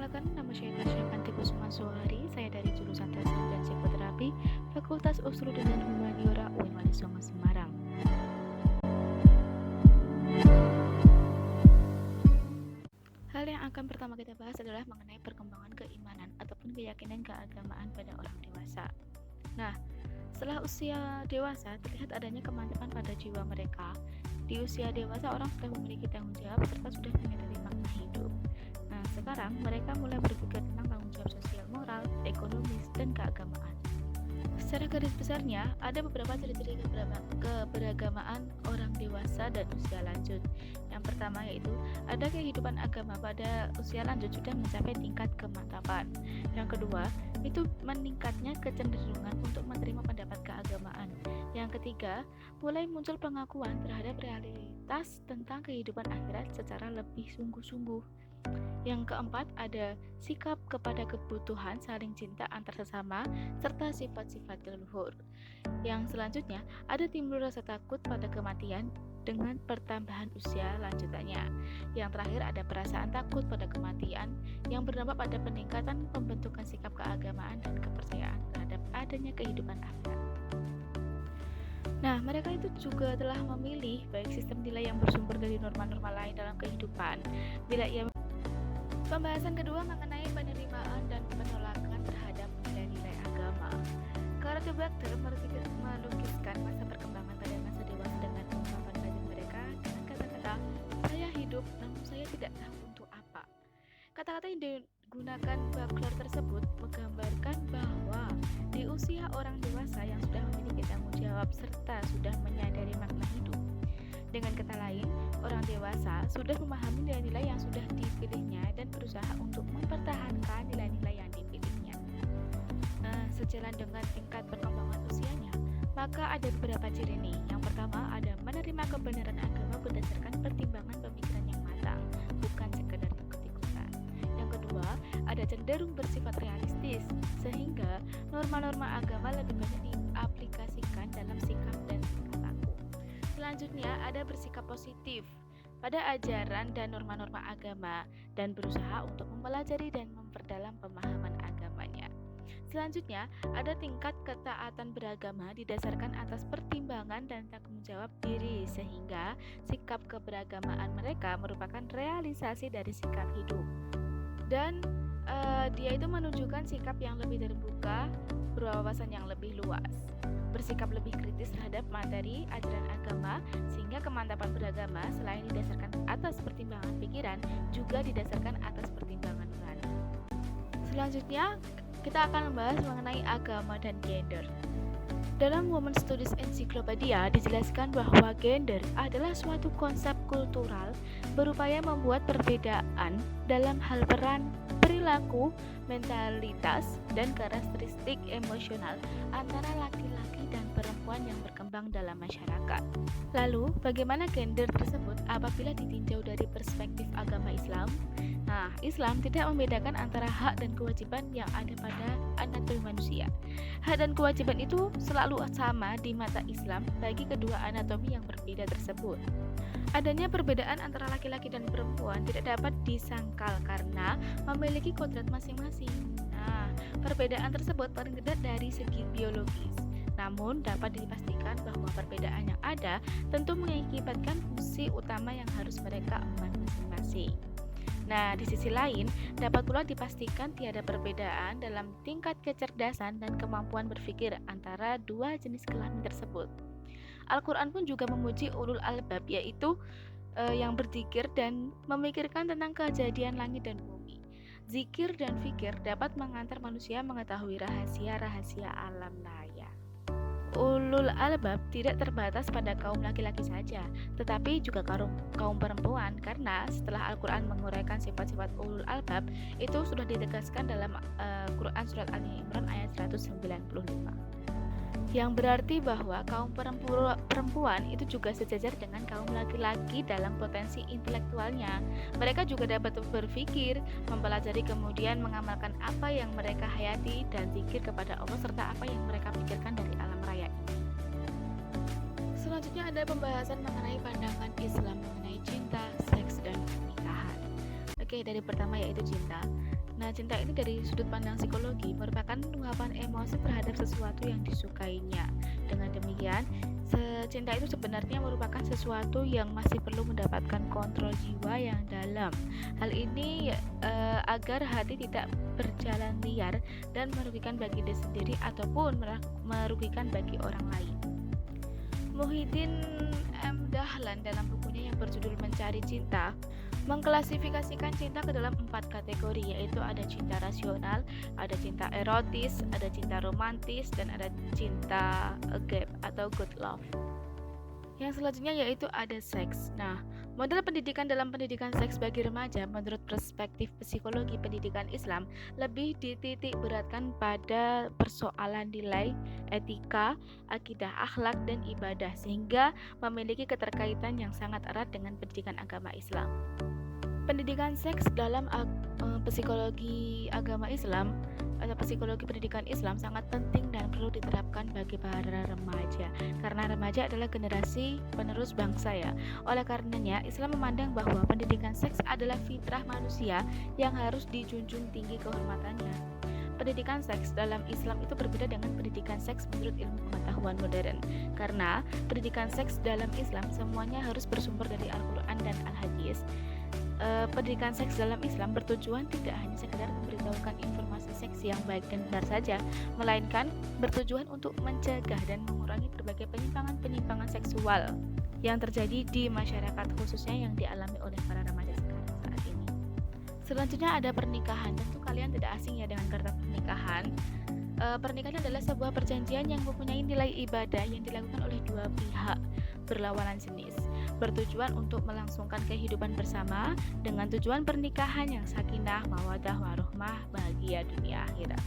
Perkenalkan, nama saya Tasya Kantikusuma Suhari. Saya dari jurusan Teknik dan Psikoterapi, Fakultas Usuluddin dan Humaniora UIN Wanisongo Semarang. Hal yang akan pertama kita bahas adalah mengenai perkembangan keimanan ataupun keyakinan keagamaan pada orang dewasa. Nah, setelah usia dewasa, terlihat adanya kemantapan pada jiwa mereka. Di usia dewasa, orang sudah memiliki tanggung jawab serta sudah menyadari makna hidup. Nah, sekarang mereka mulai berpikir tentang tanggung jawab sosial, moral, ekonomis, dan keagamaan. Secara garis besarnya, ada beberapa ciri-ciri keberagamaan orang dewasa dan usia lanjut. Yang pertama yaitu, ada kehidupan agama pada usia lanjut sudah mencapai tingkat kemantapan. Yang kedua, itu meningkatnya kecenderungan untuk menerima pendapat keagamaan. Yang ketiga, mulai muncul pengakuan terhadap realitas tentang kehidupan akhirat secara lebih sungguh-sungguh. Yang keempat, ada sikap kepada kebutuhan saling cinta antar sesama serta sifat-sifat leluhur. Yang selanjutnya, ada timbul rasa takut pada kematian dengan pertambahan usia lanjutannya. Yang terakhir, ada perasaan takut pada kematian yang berdampak pada peningkatan pembentukan sikap keagamaan dan kepercayaan terhadap adanya kehidupan akhirat. Nah, mereka itu juga telah memilih baik sistem nilai yang bersumber dari norma-norma lain dalam kehidupan. Pembahasan kedua mengenai penerimaan dan penolakan terhadap nilai-nilai agama. Karate Bakter melukiskan masa perkembangan pada masa dewasa dengan ungkapan batin mereka dengan kata-kata, "Saya hidup, namun saya tidak tahu untuk apa." Kata-kata yang digunakan Bakler tersebut menggambarkan bahwa di usia orang dewasa yang sudah memiliki tanggung jawab serta sudah menyadari makna hidup. Dengan kata lain, orang dewasa sudah memahami nilai-nilai yang sudah dipilihnya dan berusaha untuk mempertahankan nilai-nilai yang dipilihnya. Nah, sejalan dengan tingkat perkembangan usianya, maka ada beberapa ciri nih. Yang pertama, ada menerima kebenaran agama berdasarkan pertimbangan pemikiran yang matang, bukan sekedar ikut-ikutan. Yang kedua, ada cenderung bersifat realistis, sehingga norma-norma agama lebih banyak diaplikasikan dalam sikap dan tingkah laku. Selanjutnya, ada bersikap positif pada ajaran dan norma-norma agama dan berusaha untuk mempelajari dan memperdalam pemahaman agamanya. Selanjutnya, ada tingkat ketaatan beragama didasarkan atas pertimbangan dan tanggung jawab diri sehingga sikap keberagamaan mereka merupakan realisasi dari sikap hidup. Dan dia itu menunjukkan sikap yang lebih terbuka, berwawasan yang lebih luas, bersikap lebih kritis terhadap materi ajaran agama, sehingga kemantapan beragama selain didasarkan atas pertimbangan pikiran, juga didasarkan atas pertimbangan nurani. Selanjutnya, kita akan membahas mengenai agama dan gender. Dalam Women Studies Encyclopedia dijelaskan bahwa gender adalah suatu konsep kultural berupaya membuat perbedaan dalam hal peran, perilaku, mentalitas, dan karakteristik emosional antara laki-laki dan perempuan yang berkembang dalam masyarakat. Lalu, bagaimana gender tersebut apabila ditinjau dari perspektif agama Islam? Nah, Islam tidak membedakan antara hak dan kewajiban yang ada pada anatomi manusia. Hak dan kewajiban itu selalu sama di mata Islam bagi kedua anatomi yang berbeda tersebut. Adanya perbedaan antara laki-laki dan perempuan tidak dapat disangkal karena memiliki kodrat masing-masing. Nah, perbedaan tersebut paling tidak dari segi biologis. Namun, dapat dipastikan bahwa perbedaan yang ada tentu mengakibatkan fungsi utama yang harus mereka emban masing-masing. Nah, di sisi lain, dapat pula dipastikan tiada perbedaan dalam tingkat kecerdasan dan kemampuan berpikir antara dua jenis kelamin tersebut. Al-Quran pun juga memuji ulul albab, yaitu yang berzikir dan memikirkan tentang kejadian langit dan bumi. Zikir dan fikir dapat mengantar manusia mengetahui rahasia-rahasia alam raya. Ulul albab tidak terbatas pada kaum laki-laki saja, tetapi juga kaum perempuan, karena setelah Al-Quran menguraikan sifat-sifat ulul albab, itu sudah ditegaskan dalam Quran Surat Ali Imran ayat 195. Yang berarti bahwa kaum perempuan itu juga sejajar dengan kaum laki-laki dalam potensi intelektualnya. Mereka juga dapat berpikir, mempelajari, kemudian mengamalkan apa yang mereka hayati dan zikir kepada Allah serta apa yang mereka pikirkan dari alam raya ini. Selanjutnya ada pembahasan mengenai pandangan Islam mengenai cinta, seks, dan pernikahan. Oke, dari pertama yaitu cinta. Nah, cinta ini dari sudut pandang psikologi merupakan luapan emosi terhadap sesuatu yang disukainya. Dengan demikian, cinta itu sebenarnya merupakan sesuatu yang masih perlu mendapatkan kontrol jiwa yang dalam. Hal ini agar hati tidak berjalan liar dan merugikan bagi diri sendiri ataupun merugikan bagi orang lain. Muhyiddin M. Dahlan dalam bukunya yang berjudul Mencari Cinta mengklasifikasikan cinta ke dalam 4 kategori, yaitu ada cinta rasional, ada cinta erotis, ada cinta romantis, dan ada cinta agape atau good love. Yang selanjutnya yaitu ada seks. Nah, model pendidikan dalam pendidikan seks bagi remaja menurut perspektif psikologi pendidikan Islam lebih dititik beratkan pada persoalan nilai, etika, akidah, akhlak, dan ibadah sehingga memiliki keterkaitan yang sangat erat dengan pendidikan agama Islam. Pendidikan seks dalam psikologi agama Islam atau psikologi pendidikan Islam sangat penting dan perlu diterapkan bagi para remaja karena remaja adalah generasi penerus bangsa ya. Oleh karenanya Islam memandang bahwa pendidikan seks adalah fitrah manusia yang harus dijunjung tinggi kehormatannya. Pendidikan seks dalam Islam itu berbeda dengan pendidikan seks menurut ilmu pengetahuan modern karena pendidikan seks dalam Islam semuanya harus bersumber dari Al-Quran dan Al-Hadis. Pendidikan seks dalam Islam bertujuan tidak hanya sekedar memberitahukan informasi seks yang baik dan benar saja, melainkan bertujuan untuk mencegah dan mengurangi berbagai penyimpangan seksual yang terjadi di masyarakat khususnya yang dialami oleh para remaja sekarang saat ini. Selanjutnya ada pernikahan. Tentu kalian tidak asing ya dengan kata pernikahan. Pernikahan adalah sebuah perjanjian yang mempunyai nilai ibadah yang dilakukan oleh dua pihak berlawanan jenis, bertujuan untuk melangsungkan kehidupan bersama dengan tujuan pernikahan yang sakinah, mawaddah, warahmah, bahagia dunia akhirat.